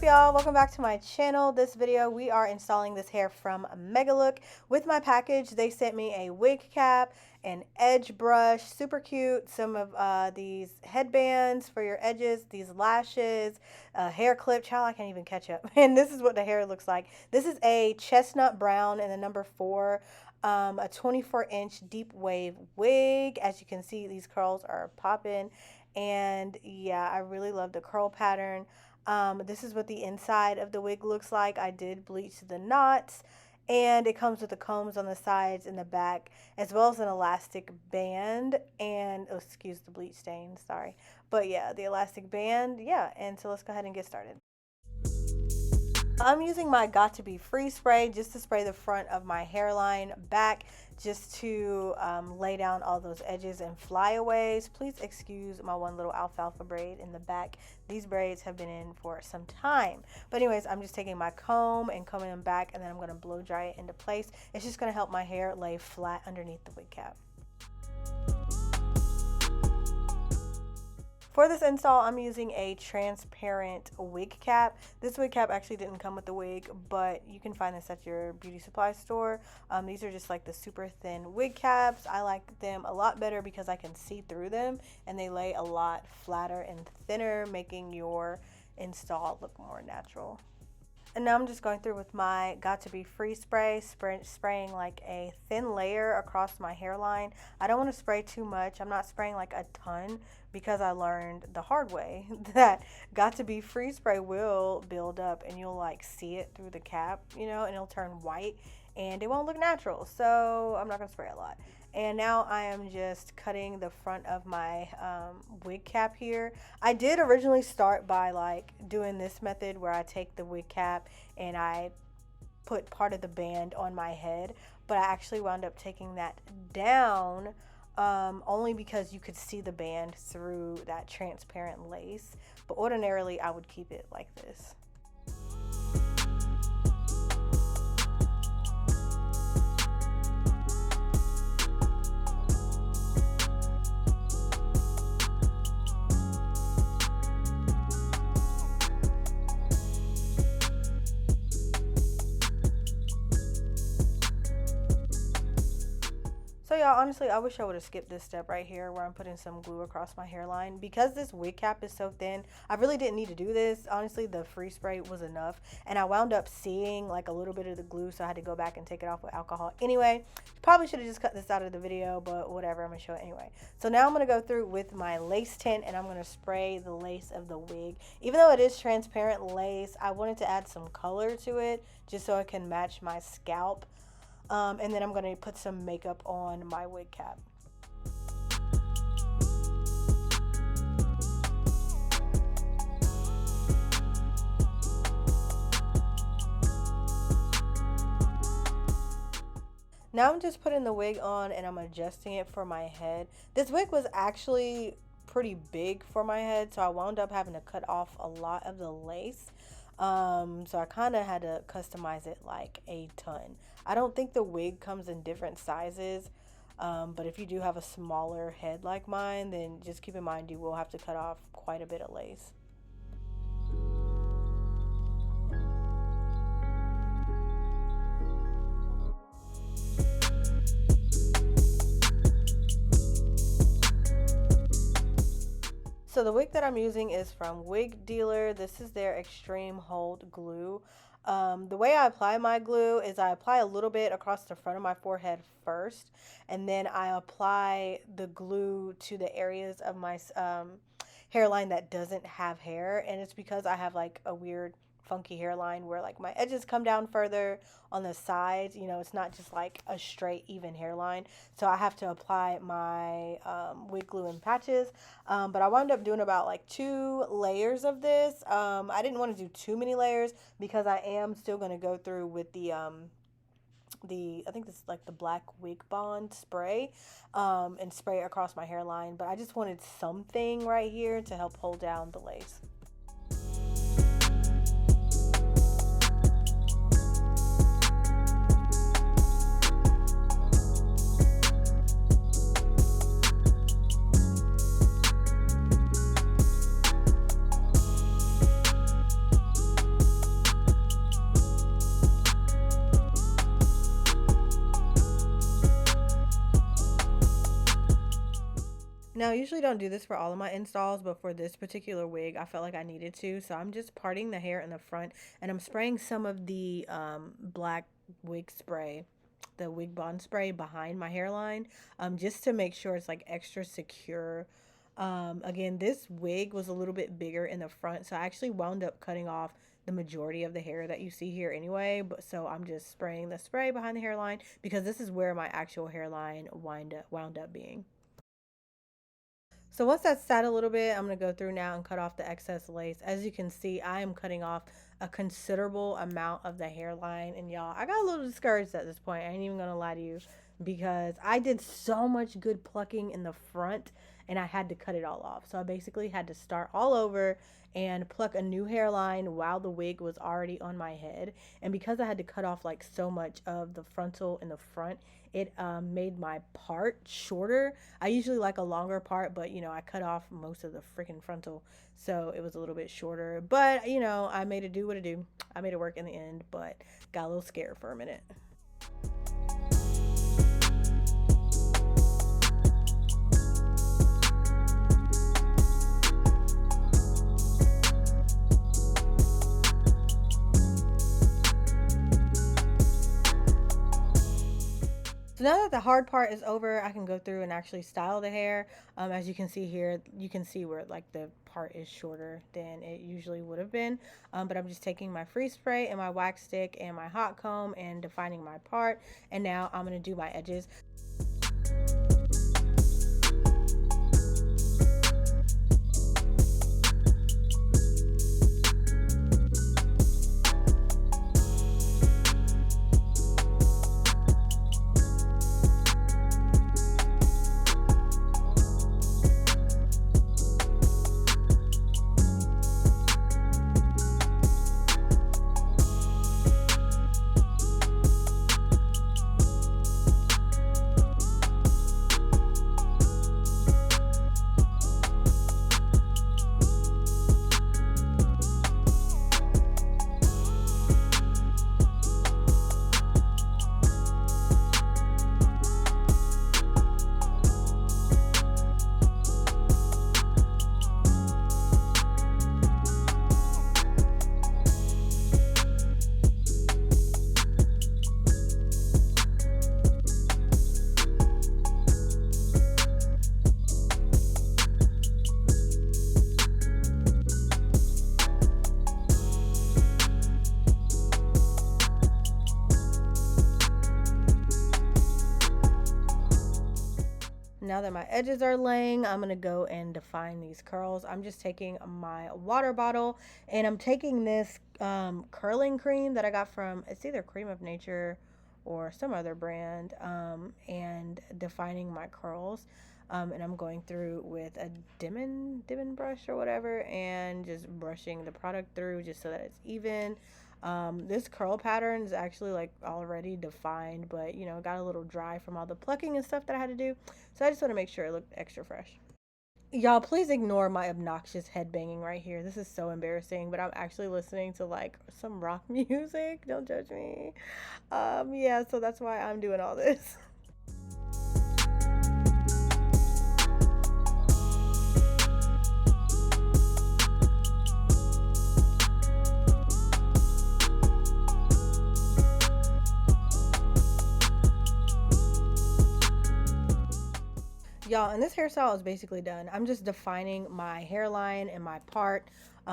y'all? Welcome back to my channel. This video we are installing this hair from Megalook. With my package they sent me a wig cap, an edge brush, super cute, some of these headbands for your edges, these lashes, hair clip. Child, I can't even catch up. And this is what the hair looks like. This is a chestnut brown and the number 4, a 24-inch deep wave wig. As you can see, these curls are popping. And yeah, I really love the curl pattern. This is what the inside of the wig looks like. I did bleach the knots, and it comes with the combs on the sides and the back, as well as an elastic band. And oh, excuse the bleach stain, sorry. But yeah, the elastic band, yeah. And so let's go ahead and get started. I'm using my Got To Be Free spray just to spray the front of my hairline back, just to lay down all those edges and flyaways. Please excuse my one little alfalfa braid in the back. These braids have been in for some time. But anyways, I'm just taking my comb and combing them back, and then I'm going to blow dry it into place. It's just going to help my hair lay flat underneath the wig cap. For this install, I'm using a transparent wig cap. This wig cap actually didn't come with the wig, but you can find this at your beauty supply store. These are just like the super thin wig caps. I like them a lot better because I can see through them, and they lay a lot flatter and thinner, making your install look more natural. And now I'm just going through with my Got To Be Free spray, spraying like a thin layer across my hairline. I don't want to spray too much. I'm not spraying like a ton because I learned the hard way that Got To Be Free spray will build up, and you'll like see it through the cap, you know, and it'll turn white and it won't look natural. So I'm not going to spray a lot. And now I am just cutting the front of my wig cap here. I did originally start by like doing this method where I take the wig cap and I put part of the band on my head, but I actually wound up taking that down only because you could see the band through that transparent lace. But ordinarily I would keep it like this. So y'all, honestly, I wish I would have skipped this step right here where I'm putting some glue across my hairline. Because this wig cap is so thin, I really didn't need to do this. Honestly, the free spray was enough. And I wound up seeing like a little bit of the glue, so I had to go back and take it off with alcohol. Anyway, probably should have just cut this out of the video, but whatever, I'm going to show it anyway. So now I'm going to go through with my lace tint, and I'm going to spray the lace of the wig. Even though it is transparent lace, I wanted to add some color to it just so it can match my scalp. And then I'm going to put some makeup on my wig cap. Now I'm just putting the wig on and I'm adjusting it for my head. This wig was actually pretty big for my head, so I wound up having to cut off a lot of the lace. So I kind of had to customize it like a ton. I don't think the wig comes in different sizes, but if you do have a smaller head like mine, then just keep in mind you will have to cut off quite a bit of lace. So the wig that I'm using is from Wig Dealer. This is their Extreme Hold Glue. The way I apply my glue is I apply a little bit across the front of my forehead first, and then I apply the glue to the areas of my hairline that doesn't have hair. And it's because I have like a weird funky hairline where like my edges come down further on the sides, you know, it's not just like a straight even hairline, so I have to apply my wig glue in patches. But I wound up doing about like 2 layers of this. I didn't want to do too many layers because I am still going to go through with the I think this is like the black wig bond spray, and spray it across my hairline, but I just wanted something right here to help hold down the lace. Now, I usually don't do this for all of my installs, but for this particular wig, I felt like I needed to. So I'm just parting the hair in the front and I'm spraying some of the black wig spray, the wig bond spray behind my hairline, just to make sure it's like extra secure. Again, this wig was a little bit bigger in the front, so I actually wound up cutting off the majority of the hair that you see here anyway. But so I'm just spraying the spray behind the hairline because this is where my actual hairline wound up being. So once that's sat a little bit, I'm going to go through now and cut off the excess lace. As you can see, I am cutting off a considerable amount of the hairline. And y'all, I got a little discouraged at this point. I ain't even going to lie to you because I did so much good plucking in the front and I had to cut it all off. So I basically had to start all over and pluck a new hairline while the wig was already on my head. And because I had to cut off like so much of the frontal in the front, it made my part shorter. I usually like a longer part, but you know, I cut off most of the freaking frontal, so it was a little bit shorter. But you know, I made it do what it do. I made it work in the end, but got a little scared for a minute. So now that the hard part is over, I can go through and actually style the hair. As you can see here, you can see where like the part is shorter than it usually would have been. But I'm just taking my free spray and my wax stick and my hot comb and defining my part. And now I'm going to do my edges. Now that my edges are laying, I'm going to go and define these curls. I'm just taking my water bottle and I'm taking this curling cream that I got from, it's either Cream of Nature or some other brand, and defining my curls. And I'm going through with a Dimmon brush or whatever and just brushing the product through just so that it's even. This curl pattern is actually like already defined, but you know, got a little dry from all the plucking and stuff that I had to do. So I just want to make sure it looked extra fresh. Y'all, please ignore my obnoxious head banging right here. This is so embarrassing, but I'm actually listening to like some rock music. Don't judge me. Yeah, so that's why I'm doing all this. Y'all, and this hairstyle is basically done. I'm just defining my hairline and my part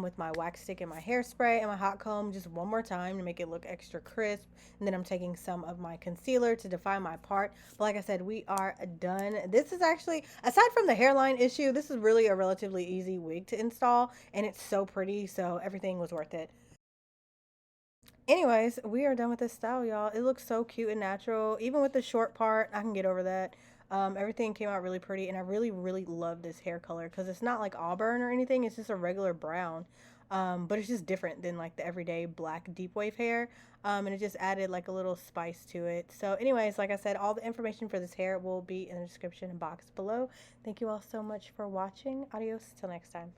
with my wax stick and my hairspray and my hot comb just one more time to make it look extra crisp. And then I'm taking some of my concealer to define my part. But like I said, we are done. This is actually, aside from the hairline issue, this is really a relatively easy wig to install. And it's so pretty, so everything was worth it. Anyways, we are done with this style, y'all. It looks so cute and natural. Even with the short part, I can get over that. Everything came out really pretty, and I really, really love this hair color because it's not like auburn or anything. It's just a regular brown, but it's just different than like the everyday black deep wave hair. And it just added like a little spice to it. So anyways, like I said, all the information for this hair will be in the description box below. Thank you all so much for watching. Adios till next time.